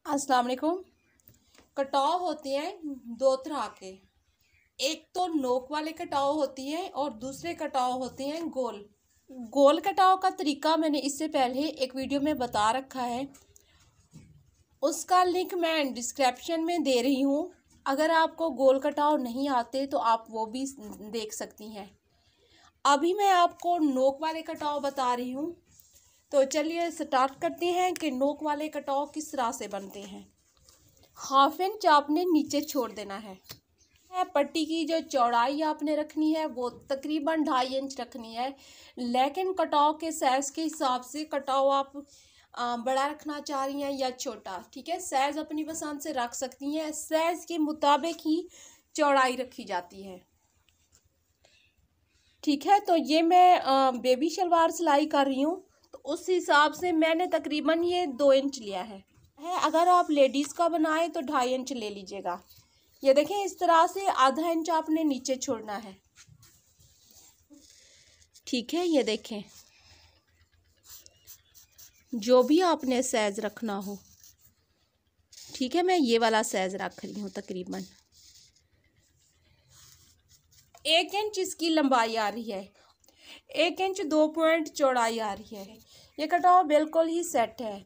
अस्सलाम वालेकुम। कटाव होते हैं दो तरह के। एक तो नोक वाले कटाव होती हैं और दूसरे कटाव होते हैं गोल। गोल कटाव का तरीका मैंने इससे पहले एक वीडियो में बता रखा है, उसका लिंक मैं डिस्क्रिप्शन में दे रही हूँ। अगर आपको गोल कटाव नहीं आते तो आप वो भी देख सकती हैं। अभी मैं आपको नोक वाले कटाव बता रही हूँ, तो चलिए स्टार्ट करते हैं कि नोक वाले कटाव किस तरह से बनते हैं। 1/2 इंच आपने नीचे छोड़ देना है। पट्टी की जो चौड़ाई आपने रखनी है वो तकरीबन 2.5 इंच रखनी है, लेकिन कटाव के साइज के हिसाब से कटाव आप बड़ा रखना चाह रही हैं या छोटा, ठीक है, साइज अपनी पसंद से रख सकती हैं। साइज के मुताबिक ही चौड़ाई रखी जाती है, ठीक है। तो ये मैं बेबी शलवार सिलाई कर रही हूँ, तो उस हिसाब से मैंने तकरीबन ये 2 इंच लिया है। अगर आप लेडीज़ का बनाएं तो 2.5 इंच ले लीजिएगा। ये देखें, इस तरह से ½ इंच आपने नीचे छोड़ना है, ठीक है। ये देखें, जो भी आपने साइज रखना हो, ठीक है। मैं ये वाला साइज रख रही हूँ, तकरीबन 1 इंच इसकी लंबाई आ रही है, 1 इंच 2 पॉइंट चौड़ाई आ रही है। ये कटाव बिल्कुल ही सेट है।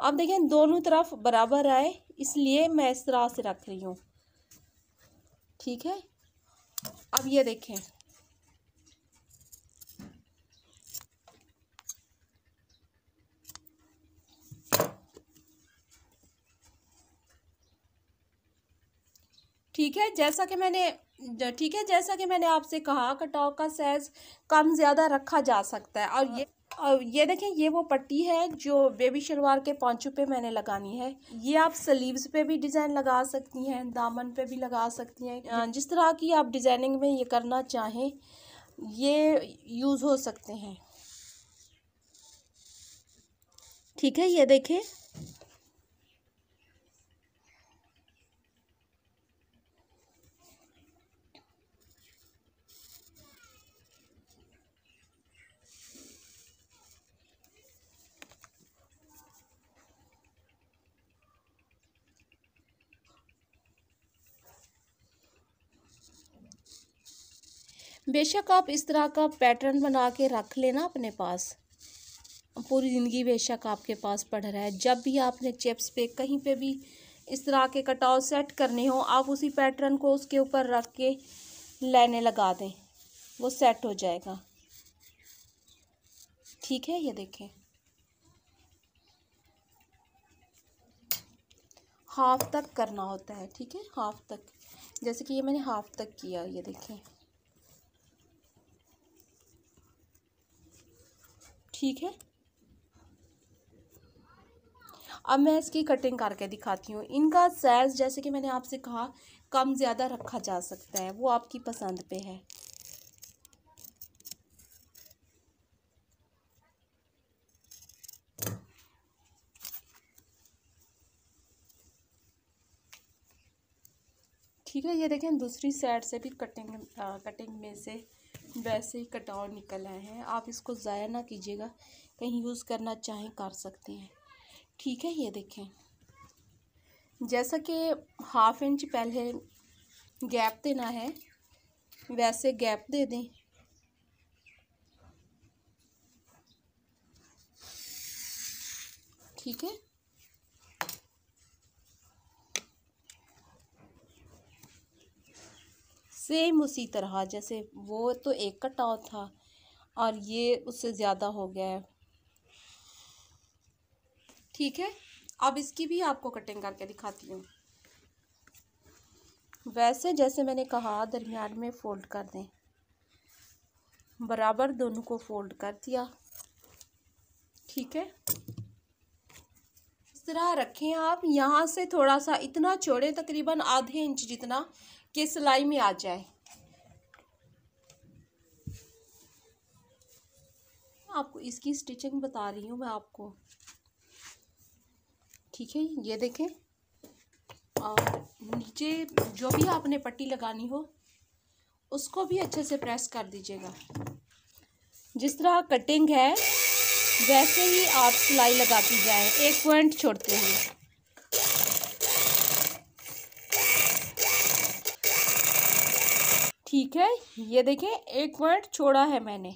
अब देखें, दोनों तरफ बराबर आए, इसलिए मैं इस तरह से रख रही हूँ, ठीक है। अब ये देखें, ठीक है। जैसा कि मैंने आपसे कहा, कटाव का साइज कम ज़्यादा रखा जा सकता है। और ये देखें, ये वो पट्टी है जो बेबी शलवार के पांचों पे मैंने लगानी है। ये आप स्लीव्स पे भी डिज़ाइन लगा सकती हैं, दामन पे भी लगा सकती हैं। जिस तरह की आप डिज़ाइनिंग में ये करना चाहें, ये यूज़ हो सकते हैं, ठीक है। ये देखें, बेशक आप इस तरह का पैटर्न बना के रख लेना अपने पास, पूरी ज़िंदगी बेशक आपके पास पड़ रहा है। जब भी आपने चिप्स पे कहीं पे भी इस तरह के कटाव सेट करने हो, आप उसी पैटर्न को उसके ऊपर रख के लाइनें लगा दें, वो सेट हो जाएगा, ठीक है। ये देखें, हाफ तक करना होता है, ठीक है, हाफ तक। जैसे कि ये मैंने हाफ तक किया, ये देखें, ठीक है। अब मैं इसकी कटिंग करके दिखाती हूँ। इनका साइज, जैसे कि मैंने आपसे कहा, कम ज़्यादा रखा जा सकता है, वो आपकी पसंद पे है, ठीक है। ये देखें, दूसरी साइड से भी कटिंग में से वैसे ही कटाव निकल आए हैं। आप इसको ज़ाया ना कीजिएगा, कहीं यूज़ करना चाहें कर सकते हैं, ठीक है। ये देखें, जैसा कि ½ इंच पहले गैप देना है, वैसे गैप दे दें, ठीक है। सेम उसी तरह, जैसे वो तो एक कटाव था और ये उससे ज़्यादा हो गया है, ठीक है। अब इसकी भी आपको कटिंग करके दिखाती हूँ। वैसे जैसे मैंने कहा, दरमियान में फ़ोल्ड कर दें, बराबर दोनों को फ़ोल्ड कर दिया, ठीक है। इस तरह रखें आप, यहाँ से थोड़ा सा इतना छोड़ें, तकरीबन ½ इंच जितना, कि सिलाई में आ जाए। आपको इसकी स्टिचिंग बता रही हूँ मैं आपको, ठीक है। ये देखें, और नीचे जो भी आपने पट्टी लगानी हो उसको भी अच्छे से प्रेस कर दीजिएगा। जिस तरह कटिंग है वैसे ही आप सिलाई लगाती जाएं, 1 पॉइंट छोड़ते हुए। ठीक है, ये देखिए 1 पॉइंट छोड़ा है मैंने।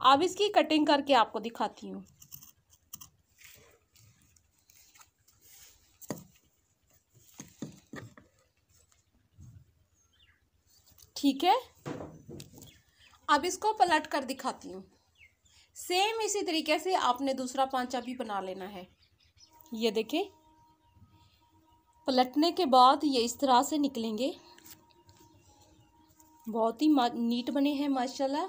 अब इसकी कटिंग करके आपको दिखाती हूँ। ठीक है, अब इसको पलट कर दिखाती हूँ। सेम इसी तरीके से आपने दूसरा पांचा भी बना लेना है। ये देखें, पलटने के बाद ये इस तरह से निकलेंगे। बहुत ही नीट बने हैं माशाल्लाह।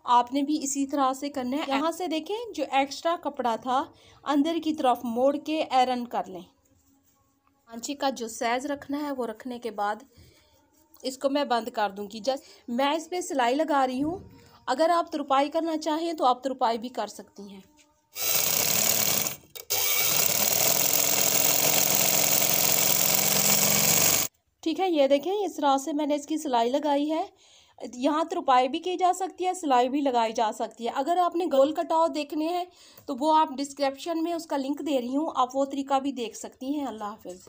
आपने भी इसी तरह से करना है। यहाँ से देखें, जो एक्स्ट्रा कपड़ा था अंदर की तरफ मोड़ के आयरन कर लें। पांचे का जो साइज रखना है वो रखने के बाद इसको मैं बंद कर दूंगी। जस्ट मैं इस पे सिलाई लगा रही हूँ। अगर आप तुरपाई करना चाहें तो आप तुरपाई भी कर सकती हैं। ठीक है, ये देखें, इस तरह से मैंने इसकी सिलाई लगाई है। यहाँ तुरपाई भी की जा सकती है, सिलाई भी लगाई जा सकती है। अगर आपने गोल कटाव देखने हैं तो वो आप डिस्क्रिप्शन में उसका लिंक दे रही हूँ, आप वो तरीका भी देख सकती हैं। अल्लाह हाफिज़।